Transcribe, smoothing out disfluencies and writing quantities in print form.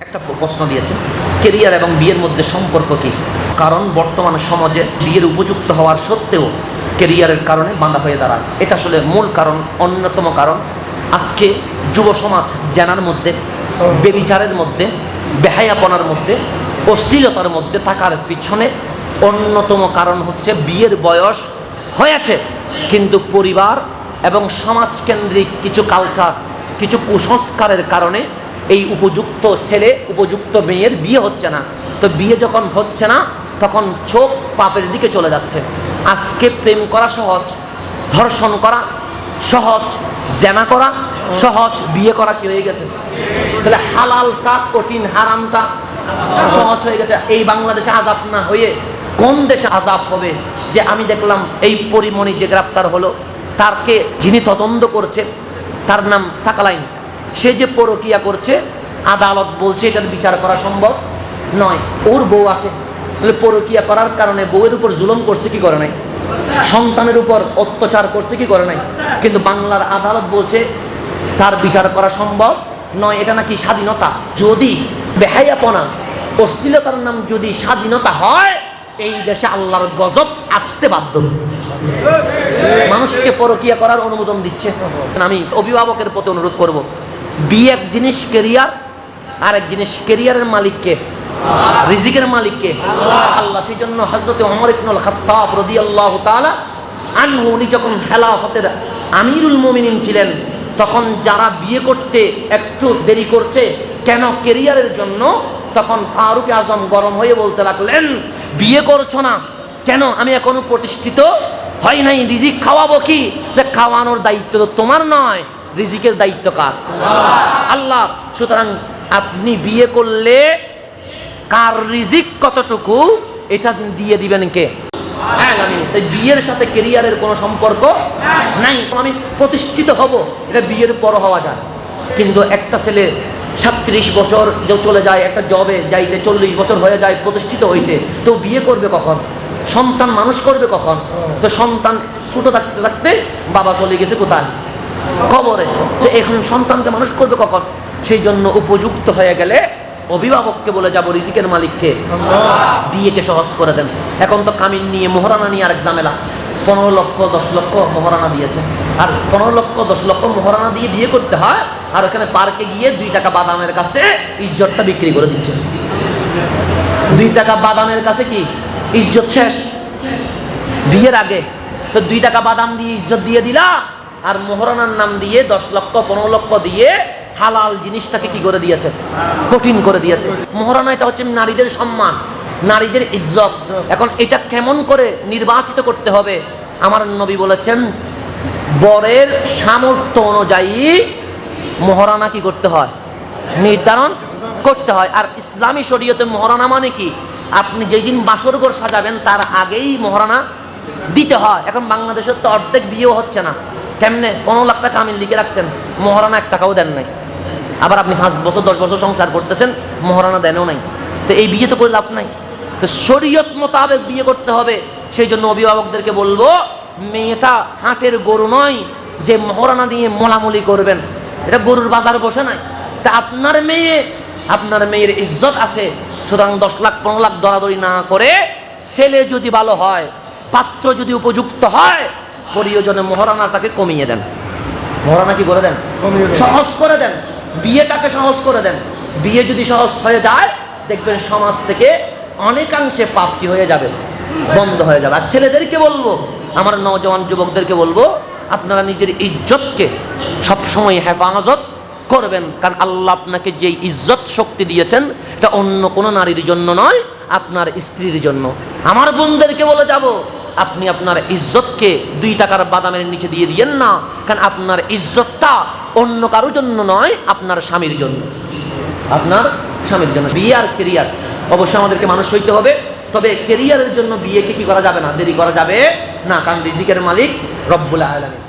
একটা প্রশ্ন দিয়েছেন, ক্যারিয়ার এবং বিয়ের মধ্যে সম্পর্ক কি? কারণ বর্তমান সমাজে বিয়ের উপযুক্ত হওয়ার সত্ত্বেও ক্যারিয়ারের কারণে বাঁধা হয়ে দাঁড়ায়। এটা আসলে মূল কারণ, অন্যতম কারণ। আজকে যুব সমাজ জেনার মধ্যে, বেবিচারের মধ্যে, বেহায়াপনার মধ্যে, অশ্লীলতার মধ্যে থাকার পিছনে অন্যতম কারণ হচ্ছে বিয়ের বয়স হয়েছে, কিন্তু পরিবার এবং সমাজকেন্দ্রিক কিছু কালচার, কিছু কুসংস্কারের কারণে এই উপযুক্ত ছেলে, উপযুক্ত মেয়ের বিয়ে হচ্ছে না। তো বিয়ে যখন হচ্ছে না, তখন চোখ পাপের দিকে চলে যাচ্ছে। আজকে প্রেম করা সহজ, ধর্ষণ করা সহজ, জেনা করা সহজ, বিয়ে করা কি হয়ে গেছে? তাহলে হালালটা কঠিন, হারামটা সহজ হয়ে গেছে। এই বাংলাদেশে আযাব না হয়ে কোন দেশে আযাব হবে? যে আমি দেখলাম এই পরিমণি যে গ্রেপ্তার হলো, তারকে যিনি তদন্ত করছে তার নাম সাকালাইন, সে যে পরকিয়া করছে, আদালত বলছে এটার বিচার করা সম্ভব নয়। ওর বউ আছে, তাহলে পরকিয়া করার কারণে বউয়ের উপর জুলুম করছে কি করে নাই? সন্তানের উপর অত্যাচার করছে কি করে নাই? কিন্তু বাংলার আদালত বলছে তার বিচার করা সম্ভব নয়। এটা নাকি স্বাধীনতা? যদি বেহায়াপনা, অশ্লীলতার নাম যদি স্বাধীনতা হয়, এই দেশে আল্লাহর গজব আসতে বাধ্য। মানুষকে পরকিয়া করার অনুমোদন দিচ্ছে। আমি অভিভাবকের প্রতি অনুরোধ করব, বিয়ে এক জিনিস, ক্যারিয়ার আর এক জিনিস। ক্যারিয়ারের মালিককে, রিজিকের মালিককে আল্লাহ। সেই জন্য হযরত ওমর ইবনুল খাত্তাব রাদিয়াল্লাহু তাআলা আনহু, উনি যখন খেলাফতের আমিরুল মুমিনিন ছিলেন, তখন যারা বিয়ে করতে একটু দেরি করছে কেন, ক্যারিয়ারের জন্য, তখন ফারুক আজম গরম হয়ে বলতে লাগলেন, বিয়ে করছো না কেন? আমি এখনো প্রতিষ্ঠিত হয় নাই, রিজিক খাওয়াবো কি? যে খাওয়ানোর দায়িত্ব তো তোমার নয়, রিজিকের দায়িত্ব কার? আল্লাহ। সুতরাং আপনি বিয়ে করলে কার রিজিক কতটুকু, এটা দিয়ে দিবেন কে? তাই বিয়ের সাথে ক্যারিয়ারের কোনো সম্পর্ক নাই। আমি প্রতিষ্ঠিত হব, এটা বিয়ের পর হওয়া যায়। কিন্তু একটা ছেলে 37 বছর যে চলে যায় একটা জবে যাইতে, 40 বছর হয়ে যায় প্রতিষ্ঠিত হইতে, তো বিয়ে করবে কখন? সন্তান মানুষ করবে কখন? তো সন্তান ছোট থাকতে থাকতে বাবা চলে গেছে কোথায়? কবরে। তো এখন সন্তানকে মানুষ করবে কখন? সেই জন্য উপযুক্ত হয়ে গেলে অভিভাবককে বলে যাব, রিজিকের মালিককে, বিয়েকে সহজ করে দেন। এখন তো কামিন নিয়ে, মোহরানা নিয়ে আরেক ঝামেলা। 15 লক্ষ 10 লক্ষ মোহরানা দিয়েছে, আর 15 লক্ষ 10 লক্ষ মোহরানা দিয়ে বিয়ে করতে হয়, আর ওখানে পার্কে গিয়ে 2 টাকা বাদামের কাছে ইজ্জতটা বিক্রি করে দিচ্ছে। 2 টাকা বাদামের কাছে কি ইজ্জত শেষ বিয়ের আগে? তো 2 টাকা বাদাম দিয়ে ইজ্জত দিয়ে দিলা, আর মোহরানার নাম দিয়ে 10 লক্ষ 15 লক্ষ দিয়ে হালাল জিনিসটাকে কি করে দিয়েছে? কঠিন করে দিয়েছে। মোহরানা এটা হচ্ছে নারীদের সম্মান, নারীদের ইজ্জত। এখন এটা কেমন করে নির্বাচিত করতে হবে? আমার নবী বলেছেন, বরের সামর্থ্য অনুযায়ী মোহরানা কি করতে হয়? নির্ধারণ করতে হয়। আর ইসলামী শরীয়তে মোহরানা মানে কি? আপনি যেদিন বাসরঘর সাজাবেন তার আগেই মোহরানা দিতে হয়। এখন বাংলাদেশের তো অর্ধেক বিয়েও হচ্ছে না। কেমনে? 15 লাখ টাকা আমি লিখে রাখছেন, মোহরানা 1 টাকাও দেন নাই। আবার আপনি 5 বছর 10 বছর সংসার করতেছেন, মোহরানা দেনও নাই। তো এই বিয়ে তো করে লাভ নাই। তো শরীয়ত মোতাবেক বিয়ে করতে হবে। সেই জন্য অভিভাবকদেরকে বলবো, মেয়েটা হাটের গরু নয় যে মোহরানা দিয়ে মোলামুলি করবেন। এটা গরুর বাজার বসে নাই। তা আপনার মেয়ে, আপনার মেয়ের ইজ্জত আছে, সুতরাং 10 লাখ 15 লাখ দরাদরি না করে, ছেলে যদি ভালো হয়, পাত্র যদি উপযুক্ত হয়, প্রয়োজনে মোহরানাটাকে কমিয়ে দেন। মোহরানা কি করে দেন? সহজ করে দেন। বিয়েটাকে সহজ করে দেন। বিয়ে যদি সহজ হয়ে যায়, দেখবেন সমাজ থেকে অনেকাংশে পাপ কি হয়ে যাবে? বন্ধ হয়ে যাবে। আর ছেলেদেরকে বলবো, আমার নওজওয়ান যুবকদেরকে বলবো, আপনারা নিজের ইজ্জতকে সবসময় হেফাজত করবেন। কারণ আল্লাহ আপনাকে যে ইজ্জত শক্তি দিয়েছেন, এটা অন্য কোনো নারীর জন্য নয়, আপনার স্ত্রীর জন্য। আমার বোনদেরকে বলে যাব, আপনি আপনার ইজ্জতকে 2 টাকার বাদামের নিচে দিয়ে দিয়েন না। কারণ আপনার ইজ্জতটা অন্য কারোর জন্য নয়, আপনার স্বামীর জন্য, আপনার স্বামীর জন্য। বিয়ে আর ক্যারিয়ার অবশ্যই আমাদেরকে মানুষ হইতে হবে। তবে ক্যারিয়ারের জন্য বিয়েকে কি করা যাবে না, দেরি করা যাবে না। কারণ রিজিকের মালিক রব্বুল আলামিন।